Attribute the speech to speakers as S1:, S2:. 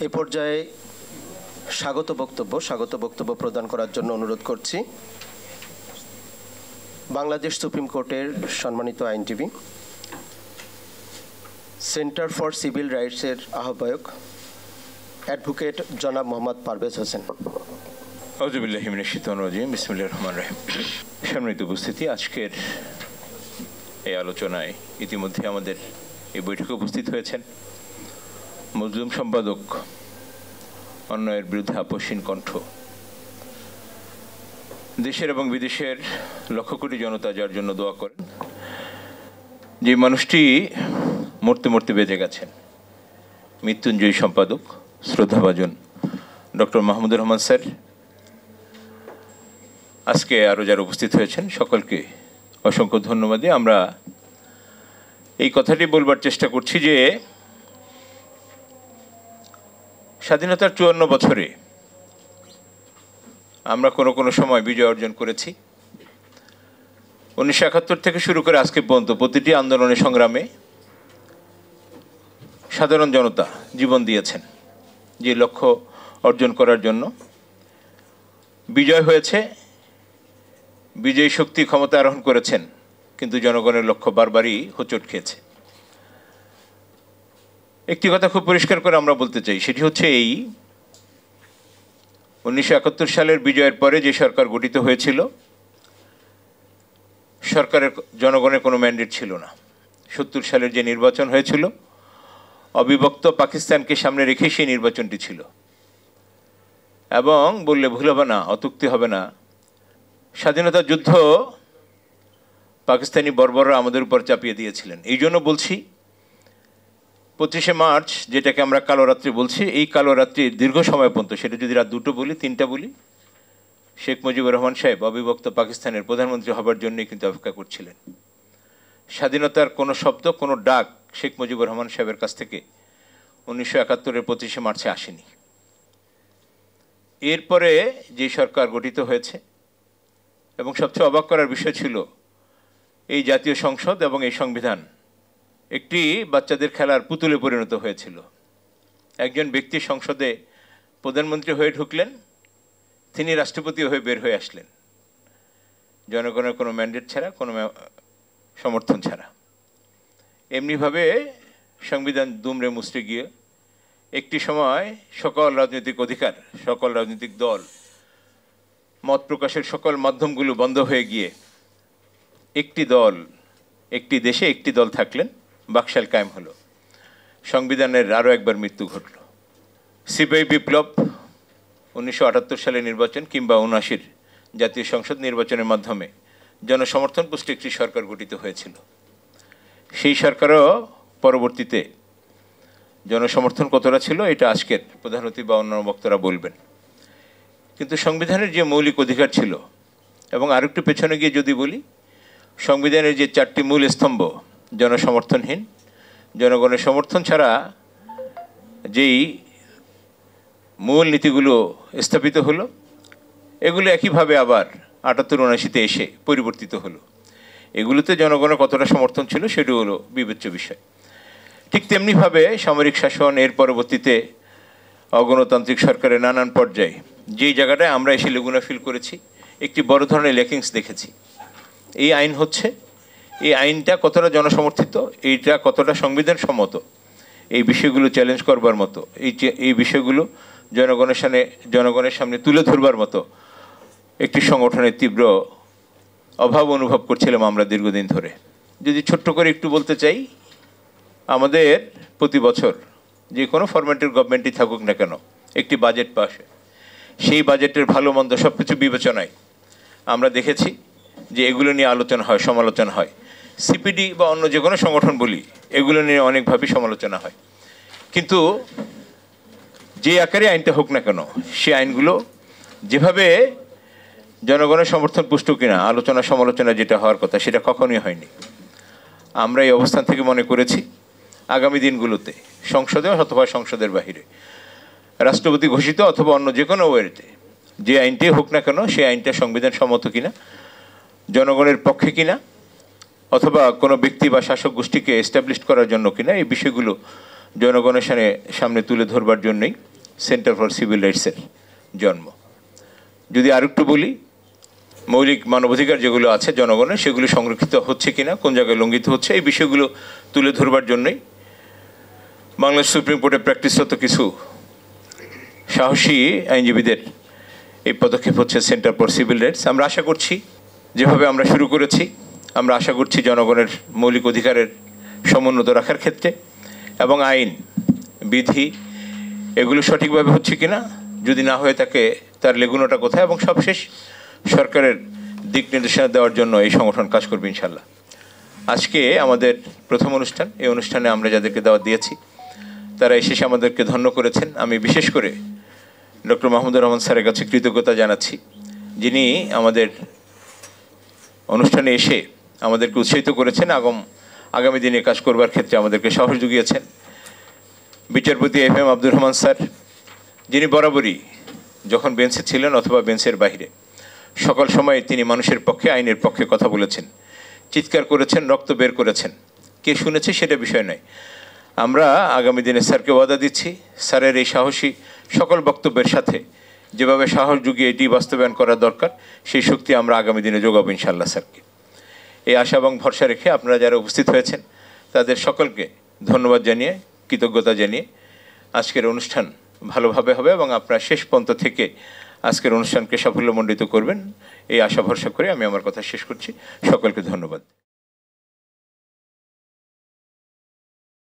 S1: এ পর্যায়ে স্বাগত বক্তব্য প্রদান করার জন্য অনুরোধ করছি বাংলাদেশ সুপ্রিম কোর্টের সম্মানিত আইনজীবী, সেন্টার ফর সিভিল রাইটসের আহ্বায়ক অ্যাডভোকেট জনাব মোহাম্মদ পারভেজ হোসেন।
S2: আউযুবিল্লাহি মিনাশ শাইতানির রাজিম, বিসমিল্লাহির রহমানির রহিম। সম্মানিত উপস্থিতি, আজকের এই আলোচনায় ইতিমধ্যে আমাদের এই বৈঠকে উপস্থিত হয়েছেন মজলুম সম্পাদক, অন্যায়ের বিরুদ্ধে আপসহীন কণ্ঠ, দেশের এবং বিদেশের লক্ষ কোটি জনতা যার জন্য দোয়া করেন, যে মানুষটি মরতে মরতে বেঁচে গেছেন, মৃত্যুঞ্জয়ী সম্পাদক শ্রদ্ধাভাজন ডক্টর মাহমুদুর রহমান স্যার, আজকে আরও যারা উপস্থিত হয়েছেন সকলকে অসংখ্য ধন্যবাদ। আমরা এই কথাটি বলবার চেষ্টা করছি যে স্বাধীনতার 54 বছরে আমরা কোনো সময় বিজয় অর্জন করেছি। 1971 থেকে শুরু করে আজকে পর্যন্ত প্রতিটি আন্দোলনের সংগ্রামে সাধারণ জনতা জীবন দিয়েছেন যে লক্ষ্য অর্জন করার জন্য। বিজয় হয়েছে, বিজয়ী শক্তি ক্ষমতা আরোহণ করেছেন, কিন্তু জনগণের লক্ষ্য বারবারই হোঁচট খেয়েছে। একটি কথা খুব পরিষ্কার করে আমরা বলতে চাই, সেটি হচ্ছে এই 1971 সালের বিজয়ের পরে যে সরকার গঠিত হয়েছিল, সরকারের জনগণের কোনো ম্যান্ডেট ছিল না। 70 সালের যে নির্বাচন হয়েছিল, অবিভক্ত পাকিস্তানকে সামনে রেখে সেই নির্বাচনটি ছিল। এবং বললে ভুল হবে না, অত্যুক্তি হবে না, স্বাধীনতা যুদ্ধ পাকিস্তানি বর্বররা আমাদের উপর চাপিয়ে দিয়েছিলেন। এই জন্য বলছি 25শে মার্চ, যেটাকে আমরা কালো রাত্রি বলছি, এই কালো রাত্রির দীর্ঘ সময় পর্যন্ত, সেটা যদি রাত 2টো বলি 3টা বলি, শেখ মুজিবুর রহমান সাহেব অবিভক্ত পাকিস্তানের প্রধানমন্ত্রী হবার জন্যই কিন্তু অপেক্ষা করছিলেন। স্বাধীনতার কোনো শব্দ, কোনো ডাক শেখ মুজিবুর রহমান সাহেবের কাছ থেকে 1971-এর 25শে মার্চে আসেনি। এরপরে যে সরকার গঠিত হয়েছে, এবং সবচেয়ে অবাক করার বিষয় ছিল এই জাতীয় সংসদ এবং এই সংবিধান একটি বাচ্চাদের খেলার পুতুলে পরিণত হয়েছিল। একজন ব্যক্তি সংসদে প্রধানমন্ত্রী হয়ে ঢুকলেন, তিনি রাষ্ট্রপতি হয়ে বের হয়ে আসলেন, জনগণের কোনো ম্যান্ডেট ছাড়া, কোনো সমর্থন ছাড়া। এমনিভাবে সংবিধান দুমড়ে মুচড়ে গিয়ে একটি সময় সকল রাজনৈতিক অধিকার, সকল রাজনৈতিক দল, মত প্রকাশের সকল মাধ্যমগুলো বন্ধ হয়ে গিয়ে একটি দল, একটি দেশে একটি দল থাকলেন, বাকশাল কায়েম হলো। সংবিধানের আরও একবার মৃত্যু ঘটল। সিপাহী বিপ্লব, 1978 সালে নির্বাচন কিংবা 79-র জাতীয় সংসদ নির্বাচনের মাধ্যমে জনসমর্থন পুষ্ট একটি সরকার গঠিত হয়েছিল। সেই সরকারও পরবর্তীতে জনসমর্থন কতটা ছিল এটা আজকের প্রধান অতিথি বা অন্য বক্তারা বলবেন। কিন্তু সংবিধানের যে মৌলিক অধিকার ছিল, এবং আরেকটু পেছনে গিয়ে যদি বলি, সংবিধানের যে 4টি মূল স্তম্ভ, জনসমর্থনহীন, জনগণের সমর্থন ছাড়া যেই মূল নীতিগুলো স্থাপিত হলো, এগুলো একইভাবে আবার 78-79-তে এসে পরিবর্তিত হলো। এগুলোতে জনগণের কতটা সমর্থন ছিল সেটা হলো বিবেচ্য বিষয়। ঠিক তেমনিভাবে সামরিক শাসন, এর পরবর্তীতে অগণতান্ত্রিক সরকারের নানান পর্যায়ে যেই জায়গাটায় আমরা এসে লেগুনা ফিল করেছি, একটি বড় ধরনের ল্যাকিংস দেখেছি। এই আইন হচ্ছে, এই আইনটা কতটা জনসমর্থিত, এইটা কতটা সংবিধান সম্মত, এই বিষয়গুলো চ্যালেঞ্জ করবার মতো, এই বিষয়গুলো জনগণের সামনে তুলে ধরবার মতো একটি সংগঠনের তীব্র অভাব অনুভব করছিলাম আমরা দীর্ঘদিন ধরে। যদি ছোট্ট করে একটু বলতে চাই, আমাদের প্রতি বছর যে কোনো ফরম্যাটের গভর্নমেন্টই থাকুক না কেন, একটি বাজেট পাস হয়। সেই বাজেটের ভালো মন্দ সব কিছু বিবেচনায় আমরা দেখেছি যে এগুলো নিয়ে আলোচনা হয়, সমালোচনা হয়। সিপিডি বা অন্য যে কোনো সংগঠন বলি, এগুলো নিয়ে অনেকভাবেই সমালোচনা হয়। কিন্তু যে আকারে আইনটা হোক না কেন, সেই আইনগুলো যেভাবে জনগণের সমর্থন পুষ্ট কিনা আলোচনা সমালোচনা যেটা হওয়ার কথা, সেটা কখনোই হয়নি। আমরা এই অবস্থান থেকে মনে করেছি আগামী দিনগুলোতে সংসদে অথবা সংসদের বাহিরে, রাষ্ট্রপতি ঘোষিত অথবা অন্য যে কোনো ওয়েতে যে আইনটি হোক না কেন, সেই আইনটা সংবিধান সম্মত কিনা, জনগণের পক্ষে কিনা, অথবা কোনো ব্যক্তি বা শাসক গোষ্ঠীকে এস্টাবলিশ করার জন্য কিনা, এই বিষয়গুলো জনগণের সামনে তুলে ধরবার জন্যই সেন্টার ফর সিভিল রাইটসের জন্ম। যদি আরেকটু বলি, মৌলিক মানবাধিকার যেগুলো আছে জনগণের, সেগুলো সংরক্ষিত হচ্ছে কিনা, কোন জায়গায় লঙ্ঘিত হচ্ছে, এই বিষয়গুলো তুলে ধরবার জন্যই বাংলাদেশ সুপ্রিম কোর্টে প্র্যাকটিসরত কিছু সাহসী আইনজীবীদের এই পদক্ষেপ হচ্ছে সেন্টার ফর সিভিল রাইটস। আমরা আশা করছি, যেভাবে আমরা শুরু করেছি, আমরা আশা করছি জনগণের মৌলিক অধিকারের সমুন্নত রাখার ক্ষেত্রে এবং আইন বিধি এগুলো সঠিকভাবে হচ্ছে কিনা, যদি না হয়ে থাকে তার লেগুনোটা কোথায়, এবং সবশেষ সরকারের দিক নির্দেশনা দেওয়ার জন্য এই সংগঠন কাজ করবে ইনশাল্লাহ। আজকে আমাদের প্রথম অনুষ্ঠান, এই অনুষ্ঠানে আমরা যাদেরকে দাওয়াত দিয়েছি তারা এসে আমাদেরকে ধন্য করেছেন। আমি বিশেষ করে ডক্টর মাহমুদুর রহমান স্যারের কাছে কৃতজ্ঞতা জানাচ্ছি, যিনি আমাদের অনুষ্ঠানে এসে আমাদেরকে উৎসাহিত করেছেন, আগামী দিনে কাজ করবার ক্ষেত্রে আমাদেরকে সাহস জুগিয়েছেন। বিচারপতি FM আব্দুর রহমান স্যার, যিনি বরাবরই যখন বেঞ্চে ছিলেন অথবা বেঞ্চের বাইরে সকল সময় তিনি মানুষের পক্ষে, আইনের পক্ষে কথা বলেছেন, চিৎকার করেছেন, রক্ত বের করেছেন। কে শুনেছে সেটা বিষয় নয়। আমরা আগামী দিনে স্যারকে ওয়াদা দিচ্ছি, স্যারের এই সাহসী সকল বক্তব্যের সাথে যেভাবে সাহস যুগিয়ে এটি বাস্তবায়ন করা দরকার, সেই শক্তি আমরা আগামী দিনে যোগাবো ইনশাআল্লাহ স্যারকে। এই আশা এবং ভরসা রেখে আপনারা যারা উপস্থিত হয়েছেন তাদের সকলকে ধন্যবাদ জানিয়ে, কৃতজ্ঞতা জানিয়ে আজকের অনুষ্ঠান ভালোভাবে হবে এবং আপনারা শেষ পর্যন্ত থেকে আজকের অনুষ্ঠানকে সাফল্যমণ্ডিত করবেন, এই আশা ভরসা করে আমি আমার কথা শেষ করছি। সকলকে ধন্যবাদ।